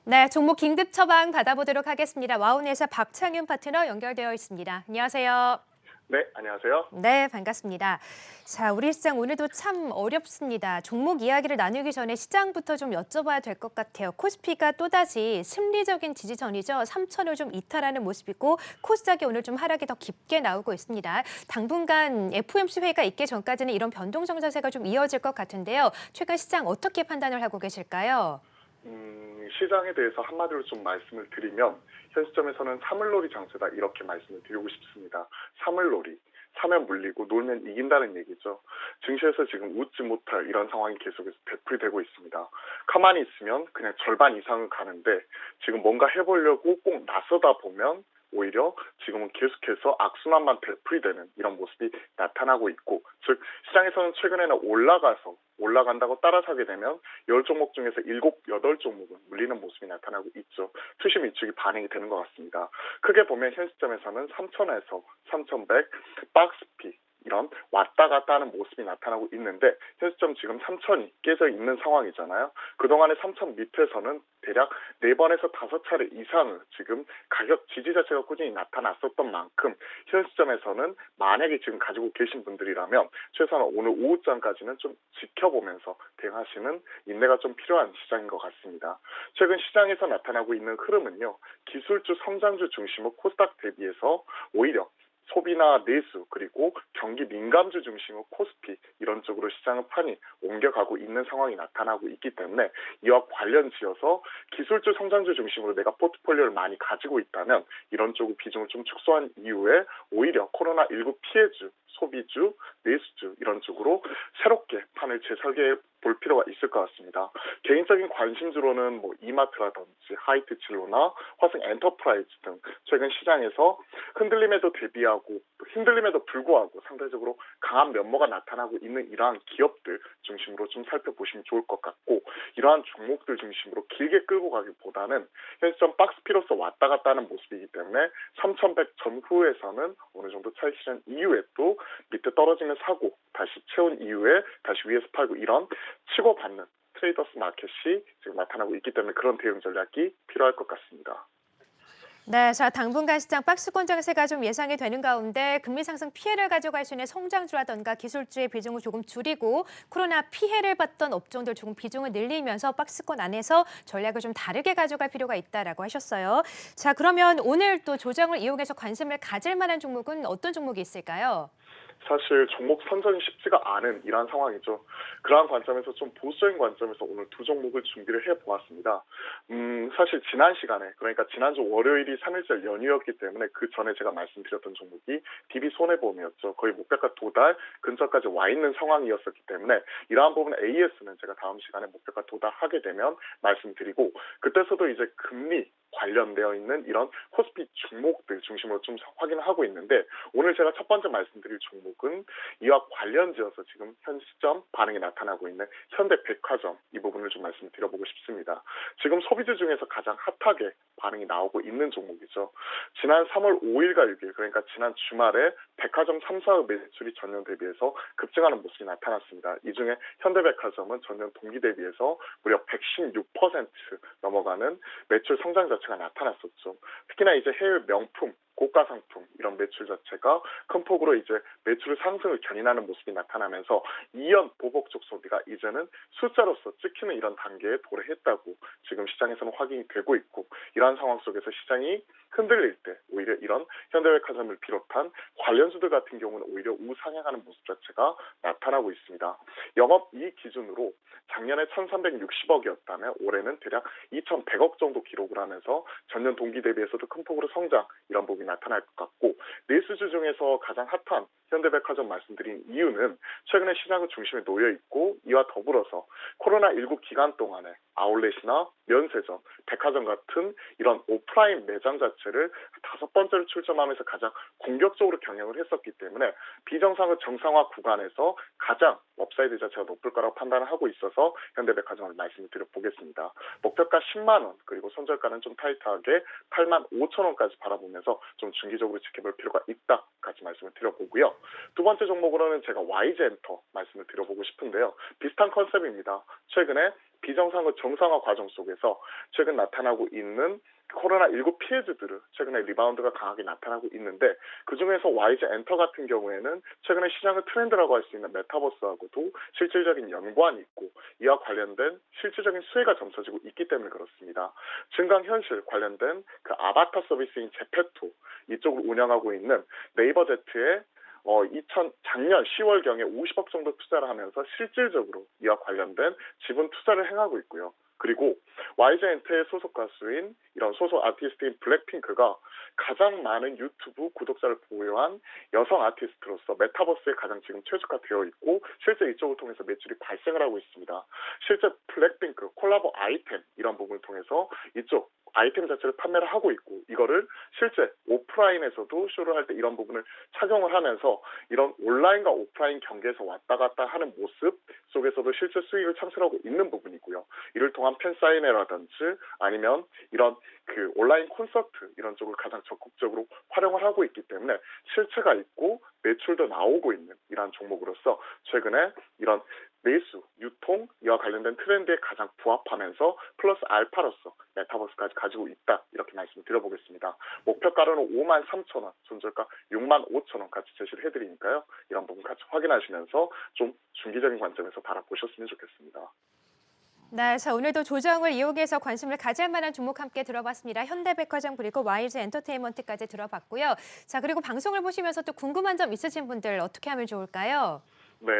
네, 종목 긴급 처방 받아보도록 하겠습니다. 와우넷의 박창윤 파트너 연결되어 있습니다. 안녕하세요. 네, 안녕하세요. 네, 반갑습니다. 자, 우리 시장 오늘도 참 어렵습니다. 종목 이야기를 나누기 전에 시장부터 좀 여쭤봐야 될 것 같아요. 코스피가 또다시 심리적인 지지선이죠. 3천을 좀 이탈하는 모습이고 코스닥이 오늘 좀 하락이 더 깊게 나오고 있습니다. 당분간 FOMC 회의가 있기 전까지는 이런 변동성 자세가 좀 이어질 것 같은데요. 최근 시장 어떻게 판단을 하고 계실까요? 시장에 대해서 한마디로 좀 말씀을 드리면 현 시점에서는 사물놀이 장세다 이렇게 말씀을 드리고 싶습니다. 사물놀이. 사면 물리고 놀면 이긴다는 얘기죠. 증시에서 지금 웃지 못할 이런 상황이 계속해서 되풀이되고 있습니다. 가만히 있으면 그냥 절반 이상은 가는데 지금 뭔가 해보려고 꼭 나서다 보면 오히려 지금은 계속해서 악순환만 되풀이되는 이런 모습이 나타나고 있고, 즉 시장에서는 최근에는 올라간다고 따라사게 되면 10종목 중에서 7, 8종목은 물리는 모습이 나타나고 있죠. 투심 위축이 반영이 되는 것 같습니다. 크게 보면 현 시점에서는 3,000에서 3,100, 박스피 이런 왔다 갔다 하는 모습이 나타나고 있는데 현 시점 지금 3,000이 깨져 있는 상황이잖아요. 그동안에 3,000 밑에서는 대략 4번에서 5차례 이상을 지금 가격 지지 자체가 꾸준히 나타났었던 만큼 현 시점에서는 만약에 지금 가지고 계신 분들이라면 최소한 오늘 오후장까지는 좀 지켜보면서 대응하시는 인내가 좀 필요한 시장인 것 같습니다. 최근 시장에서 나타나고 있는 흐름은요. 기술주, 성장주 중심의 코스닥 대비해서 오히려 소비나 내수 그리고 경기 민감주 중심의 코스피 이런 쪽으로 시장의 판이 옮겨가고 있는 상황이 나타나고 있기 때문에 이와 관련지어서 기술주 성장주 중심으로 내가 포트폴리오를 많이 가지고 있다면 이런 쪽의 비중을 좀 축소한 이후에 오히려 코로나19 피해주, 소비주, 내수주 이런 쪽으로 새롭게 판을 재설계해 볼 필요가 있을 것 같습니다. 개인적인 관심주로는 이마트라든지 하이트칠로나 화성 엔터프라이즈 등 최근 시장에서 흔들림에도 대비하고 흔들림에도 불구하고 상대적으로 강한 면모가 나타나고 있는 이러한 기업들 중심으로 좀 살펴보시면 좋을 것 같고, 이러한 종목들 중심으로 길게 끌고 가기보다는 현 시점 박스피로서 왔다 갔다 하는 모습이기 때문에 3,100 전후에서는 어느 정도 차익 실현 이후에 또 밑에 떨어지면 사고 다시 채운 이후에 다시 위에서 팔고 이런 치고받는 트레이더스 마켓이 지금 나타나고 있기 때문에 그런 대응 전략이 필요할 것 같습니다. 네, 자, 당분간 시장 박스권 장세가 좀 예상이 되는 가운데 금리 상승 피해를 가져갈 수 있는 성장주라던가 기술주의 비중을 조금 줄이고 코로나 피해를 봤던 업종들 조금 비중을 늘리면서 박스권 안에서 전략을 좀 다르게 가져갈 필요가 있다라고 하셨어요. 자, 그러면 오늘 또 조정을 이용해서 관심을 가질 만한 종목은 어떤 종목이 있을까요? 사실 종목 선정이 쉽지가 않은 이러한 상황이죠. 그러한 관점에서 좀 보수적인 관점에서 오늘 두 종목을 준비를 해보았습니다. 사실 지난 시간에 그러니까 지난주 월요일이 3일절 연휴였기 때문에 그 전에 제가 말씀드렸던 종목이 DB 손해보험이었죠. 거의 목표가 도달 근처까지 와 있는 상황이었었기 때문에 이러한 부분 AS는 제가 다음 시간에 목표가 도달하게 되면 말씀드리고, 그때서도 이제 금리 관련되어 있는 이런 코스피 종목들 중심으로 좀 확인하고 있는데 오늘 제가 첫 번째 말씀드릴 종목은 이와 관련지어서 지금 현 시점 반응이 나타나고 있는 현대백화점 이 부분을 좀 말씀드려보고 싶습니다. 지금 소비주 중에서 가장 핫하게 반응이 나오고 있는 종목이죠. 지난 3월 5일과 6일 그러니까 지난 주말에 백화점 3사의 매출이 전년 대비해서 급증하는 모습이 나타났습니다. 이 중에 현대백화점은 전년 동기 대비해서 무려 116% 넘어가는 매출 성장 자체가 나타났었죠. 특히나 이제 해외 명품 고가 상품 이런 매출 자체가 큰 폭으로 이제 매출 상승을 견인하는 모습이 나타나면서 이연 보복적 소비가 이제는 숫자로서 찍히는 이런 단계에 도래했다고 지금 시장에서는 확인이 되고 있고, 이러한 상황 속에서 시장이 흔들릴 때 오히려 이런 현대백화점을 비롯한 관련주들 같은 경우는 오히려 우상향하는 모습 자체가 나타나고 있습니다. 영업이익 기준으로 작년에 1,360억이었다면 올해는 대략 2,100억 정도 기록을 하면서 전년 동기 대비해서도 큰 폭으로 성장 이런 부분이 나타날 것 같고, 내수주 중에서 가장 핫한 현대백화점 말씀드린 이유는 최근에 시장의 중심에 놓여 있고 이와 더불어서 코로나19 기간 동안에 아울렛이나 면세점, 백화점 같은 이런 오프라인 매장 자체를 5번째로 출점하면서 가장 공격적으로 경영을 했었기 때문에 비정상의 정상화 구간에서 가장 업사이드 자체가 높을 거라고 판단을 하고 있어서 현대백화점을 말씀을 드려보겠습니다. 목표가 10만 원 그리고 손절가는 좀 타이트하게 8만 5천 원까지 바라보면서 좀 중기적으로 지켜볼 필요가 있다까지 말씀을 드려보고요. 두 번째 종목으로는 제가 YG엔터 말씀을 드려보고 싶은데요. 비슷한 컨셉입니다. 최근에 비정상의 정상화 과정 속에서 최근 나타나고 있는 코로나19 피해주들을 최근에 리바운드가 강하게 나타나고 있는데 그중에서 YG 엔터 같은 경우에는 최근에 시장의 트렌드라고 할 수 있는 메타버스하고도 실질적인 연관이 있고 이와 관련된 실질적인 수혜가 점쳐지고 있기 때문에 그렇습니다. 증강현실 관련된 그 아바타 서비스인 제페토 이쪽을 운영하고 있는 네이버제트의 작년 10월경에 50억 정도 투자를 하면서 실질적으로 이와 관련된 지분 투자를 행하고 있고요. 그리고 YG엔터의 소속 가수인 이런 소속 아티스트인 블랙핑크가 가장 많은 유튜브 구독자를 보유한 여성 아티스트로서 메타버스에 가장 지금 최적화되어 있고 실제 이쪽을 통해서 매출이 발생을 하고 있습니다. 실제 블랙핑크 콜라보 아이템 이런 부분을 통해서 이쪽 아이템 자체를 판매를 하고 있고 이거를 실제 오프라인에서도 쇼를 할 때 이런 부분을 착용을 하면서 이런 온라인과 오프라인 경계에서 왔다 갔다 하는 모습 속에서도 실제 수익을 창출하고 있는 부분이고요. 이를 통한 팬사인회라든지 아니면 이런 그 온라인 콘서트 이런 쪽을 가장 적극적으로 활용을 하고 있기 때문에 실체가 있고 매출도 나오고 있는 이러한 종목으로서 최근에 이런 매수, 유통 이와 관련된 트렌드에 가장 부합하면서 플러스 알파로서 메타버스까지 가지고 있다 이렇게 말씀을 드려보겠습니다. 목표가로는 53,000원, 손절가 65,000원까지 제시를 해드리니까요. 이런 부분 같이 확인하시면서 좀 중기적인 관점에서 바라보셨으면 좋겠습니다. 네, 자 오늘도 조정을 이용해서 관심을 가질 만한 종목 함께 들어봤습니다. 현대백화점 그리고 YG 엔터테인먼트까지 들어봤고요. 자 그리고 방송을 보시면서 또 궁금한 점 있으신 분들 어떻게 하면 좋을까요? 네,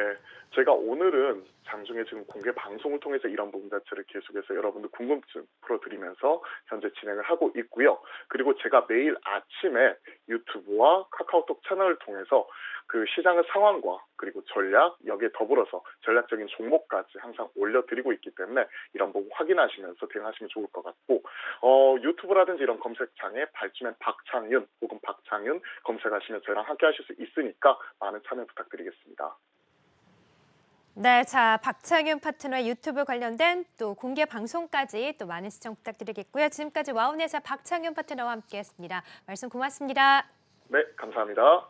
제가 오늘은 장중에 지금 공개 방송을 통해서 이런 부분 자체를 계속해서 여러분들 궁금증 풀어드리면서 현재 진행을 하고 있고요. 그리고 제가 매일 아침에 유튜브와 카카오톡 채널을 통해서 그 시장의 상황과 그리고 전략, 여기에 더불어서 전략적인 종목까지 항상 올려드리고 있기 때문에 이런 부분 확인하시면서 대응하시면 좋을 것 같고 유튜브라든지 이런 검색창에 발주맨 박창윤 혹은 박창윤 검색하시면 저희랑 함께 하실 수 있으니까 많은 참여 부탁드리겠습니다. 네, 자 박창윤 파트너의 유튜브 관련된 또 공개 방송까지 또 많은 시청 부탁드리겠고요. 지금까지 와우넷의 박창윤 파트너와 함께했습니다. 말씀 고맙습니다. 네, 감사합니다.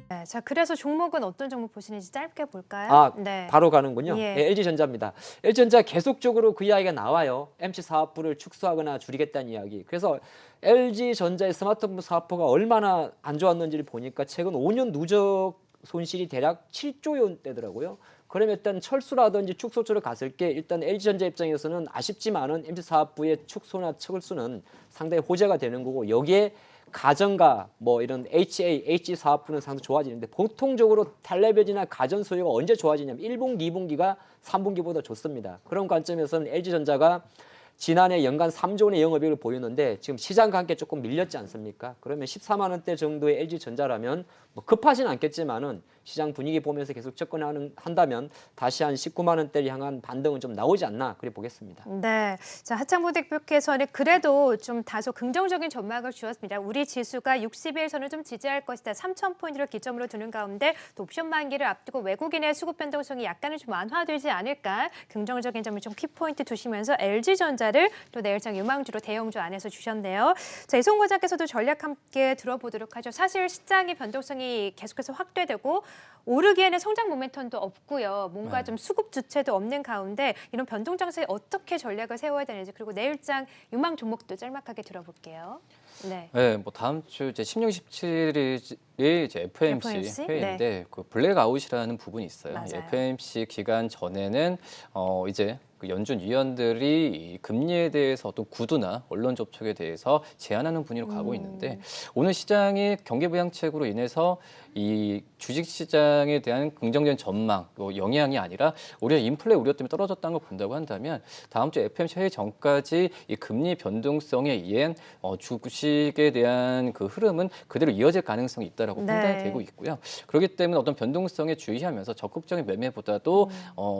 네, 자 그래서 종목은 어떤 종목 보시는지 짧게 볼까요? 아, 네. 바로 가는군요. 예. 네, LG전자입니다. LG전자 계속적으로 그 이야기가 나와요. MC 사업부를 축소하거나 줄이겠다는 이야기. 그래서 LG전자의 스마트폰 사업부가 얼마나 안 좋았는지를 보니까 최근 5년 누적 손실이 대략 7조 원대더라고요. 그러면 일단 철수라든지 축소 쪽으로 갔을 게 일단 LG전자 입장에서는 아쉽지만은 MC 사업부의 축소나 철수는 상당히 호재가 되는 거고 여기에 가전과 뭐 이런 HG 사업부는 상당히 좋아지는데 보통적으로 텔레비전이나 가전 소유가 언제 좋아지냐면 1분기, 2분기가 3분기보다 좋습니다. 그런 관점에서는 LG전자가 지난해 연간 3조 원의 영업이익을 보였는데 지금 시장과 함께 조금 밀렸지 않습니까? 그러면 14만 원대 정도의 LG전자라면 뭐 급하진 않겠지만은 시장 분위기 보면서 계속 접근한다면 다시 한 19만 원대를 향한 반등은 좀 나오지 않나 그래 보겠습니다. 네, 자 하창모 대표께서는 그래도 좀 다소 긍정적인 전망을 주었습니다. 우리 지수가 60일선을 좀 지지할 것이다. 3,000포인트를 기점으로 두는 가운데 또 옵션 만기를 앞두고 외국인의 수급 변동성이 약간은 좀 완화되지 않을까 긍정적인 점을 좀 키포인트 두시면서 LG전자를 또 내일장 유망주로 대형주 안에서 주셨네요. 자 이송 과장께서도 전략 함께 들어보도록 하죠. 사실 시장의 변동성이 계속해서 확대되고 오르기에는 성장 모멘텀도 없고요. 뭔가 좀 수급 주체도 없는 가운데 이런 변동 장세에 어떻게 전략을 세워야 되는지 그리고 내일장 유망 종목도 짤막하게 들어볼게요. 네. 네, 뭐 다음 주 이제 16, 17일이 이제 FOMC 회의인데 네. 그 블랙아웃이라는 부분이 있어요. 맞아요. FOMC 기간 전에는 이제 그 연준 위원들이 이 금리에 대해서 어떤 구두나 언론 접촉에 대해서 제한하는 분위기로 가고 있는데 오늘 시장이 경기 부양책으로 인해서 이 주식시장에 대한 긍정적인 전망, 영향이 아니라 오히려 인플레 우려 때문에 떨어졌다는 걸 본다고 한다면 다음 주 FOMC 회의 전까지 이 금리 변동성에 의한 주식에 대한 그 흐름은 그대로 이어질 가능성이 있다라고 네. 판단이 되고 있고요. 그렇기 때문에 어떤 변동성에 주의하면서 적극적인 매매보다도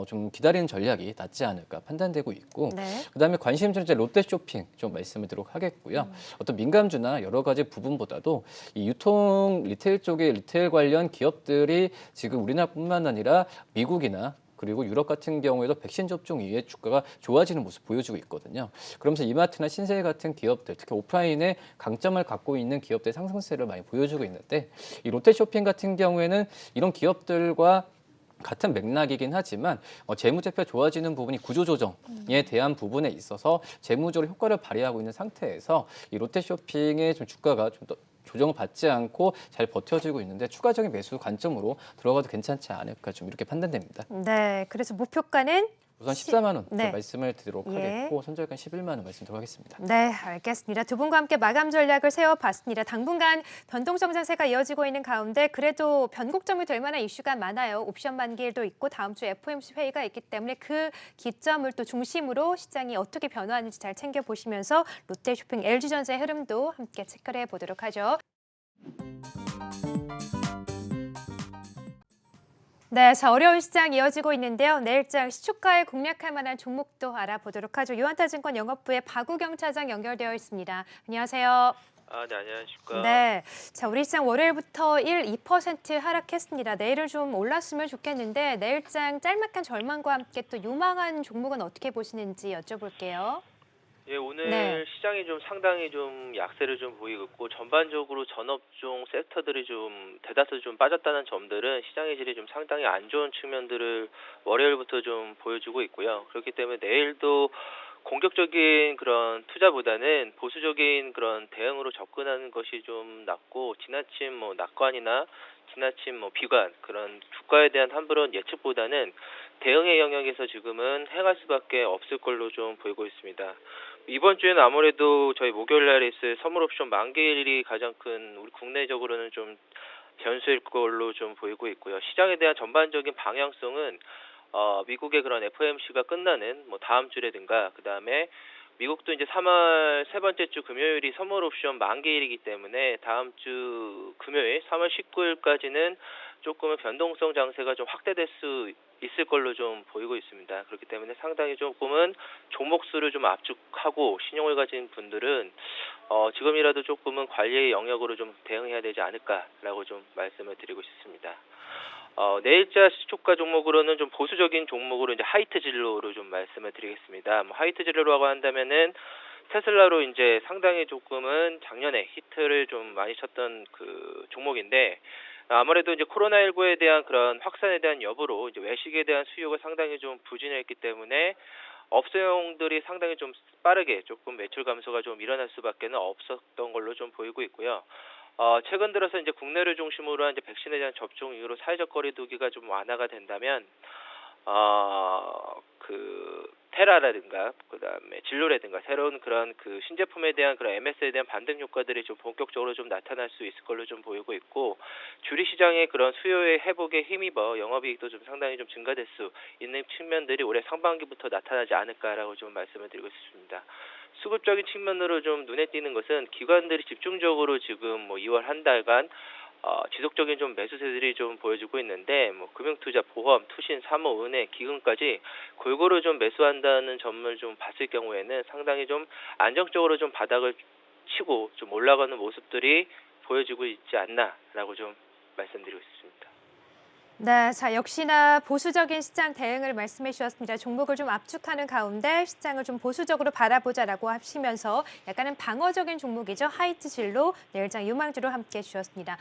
좀 기다리는 전략이 낫지 않을까 판단되고 있고 네. 그다음에 관심주는 이제 롯데 쇼핑 좀 말씀을 드리도록 하겠고요. 어떤 민감주나 여러 가지 부분보다도 이 유통 리테일 쪽의 리테일 관련 기업들이 지금 우리나라뿐만 아니라 미국이나 그리고 유럽 같은 경우에도 백신 접종 이후에 주가가 좋아지는 모습 보여주고 있거든요. 그러면서 이마트나 신세계 같은 기업들, 특히 오프라인에 강점을 갖고 있는 기업들의 상승세를 많이 보여주고 있는데 이 롯데 쇼핑 같은 경우에는 이런 기업들과 같은 맥락이긴 하지만 재무제표가 좋아지는 부분이 구조조정에 대한 부분에 있어서 재무적으로 효과를 발휘하고 있는 상태에서 이 롯데쇼핑의 좀 주가가 좀 더 조정을 받지 않고 잘 버텨지고 있는데 추가적인 매수 관점으로 들어가도 괜찮지 않을까 좀 이렇게 판단됩니다. 네. 그래서 목표가는 우선 14만 원 네. 말씀을 드리도록 예. 하겠고 손절가 11만 원 말씀드리도록 하겠습니다. 네, 알겠습니다. 두 분과 함께 마감 전략을 세워봤습니다. 당분간 변동성 장세가 이어지고 있는 가운데 그래도 변곡점이 될 만한 이슈가 많아요. 옵션 만기일도 있고 다음 주 FOMC 회의가 있기 때문에 그 기점을 또 중심으로 시장이 어떻게 변화하는지 잘 챙겨보시면서 롯데쇼핑, LG전자의 흐름도 함께 체크를 해보도록 하죠. 네, 자, 어려운 시장 이어지고 있는데요. 내일장 시초가에 공략할 만한 종목도 알아보도록 하죠. 유한타증권 영업부의 박우경 차장 연결되어 있습니다. 안녕하세요. 네, 안녕하십니까. 네, 자, 우리 시장 월요일부터 2% 하락했습니다. 내일은 좀 올랐으면 좋겠는데 내일장 짤막한 전망과 함께 또 유망한 종목은 어떻게 보시는지 여쭤볼게요. 예, 오늘 네. 시장이 좀 상당히 좀 약세를 좀 보이고 있고 전반적으로 전업종 섹터들이 좀 대다수 좀 빠졌다는 점들은 시장의 질이 좀 상당히 안 좋은 측면들을 월요일부터 좀 보여주고 있고요. 그렇기 때문에 내일도 공격적인 그런 투자보다는 보수적인 그런 대응으로 접근하는 것이 좀 낫고 지나친 뭐 낙관이나 지나친 뭐 비관 그런 주가에 대한 함부로운 예측보다는 대응의 영역에서 지금은 행할 수밖에 없을 걸로 좀 보이고 있습니다. 이번 주에는 아무래도 저희 목요일 날에 있을 선물 옵션 만기일이 가장 큰 우리 국내적으로는 좀 변수일 걸로 좀 보이고 있고요. 시장에 대한 전반적인 방향성은 미국의 그런 FOMC가 끝나는 뭐 다음 주라든가 그다음에 미국도 이제 3월 세 번째 주 금요일이 선물 옵션 만기일이기 때문에 다음 주 금요일 3월 19일까지는 조금은 변동성 장세가 좀 확대될 수 있을 걸로 좀 보이고 있습니다. 그렇기 때문에 상당히 조금은 종목 수를 좀 압축하고 신용을 가진 분들은 지금이라도 조금은 관리의 영역으로 좀 대응해야 되지 않을까라고 좀 말씀을 드리고 싶습니다. 내일자 시초가 종목으로는 좀 보수적인 종목으로 이제 하이트 진로로 좀 말씀을 드리겠습니다. 뭐 하이트 진로라고 한다면은 테슬라로 이제 상당히 조금은 작년에 히트를 좀 많이 쳤던 그 종목인데 아무래도 이제 코로나19에 대한 그런 확산에 대한 여부로 이제 외식에 대한 수요가 상당히 좀 부진했기 때문에 업소용들이 상당히 좀 빠르게 조금 매출 감소가 좀 일어날 수밖에는 없었던 걸로 좀 보이고 있고요. 최근 들어서 이제 국내를 중심으로 한 이제 백신에 대한 접종 이후로 사회적 거리두기가 좀 완화가 된다면, 그 테라라든가 그다음에 진로라든가 새로운 그런 그 신제품에 대한 그런 MS에 대한 반등 효과들이 좀 본격적으로 좀 나타날 수 있을 걸로 좀 보이고 있고 주리 시장의 그런 수요의 회복에 힘입어 영업이익도 좀 상당히 좀 증가될 수 있는 측면들이 올해 상반기부터 나타나지 않을까라고 좀 말씀을 드리고 싶습니다. 수급적인 측면으로 좀 눈에 띄는 것은 기관들이 집중적으로 지금 뭐 2월 한 달간 지속적인 좀 매수세들이 좀 보여지고 있는데 뭐 금융투자, 보험, 투신, 사모, 은행, 기금까지 골고루 좀 매수한다는 점을 좀 봤을 경우에는 상당히 좀 안정적으로 좀 바닥을 치고 좀 올라가는 모습들이 보여지고 있지 않나라고 좀 말씀드리고 싶습니다. 네, 자, 역시나 보수적인 시장 대응을 말씀해 주셨습니다. 종목을 좀 압축하는 가운데 시장을 좀 보수적으로 바라보자라고 하시면서 약간은 방어적인 종목이죠. 하이트 진로 내일장 유망주로 함께해 주셨습니다.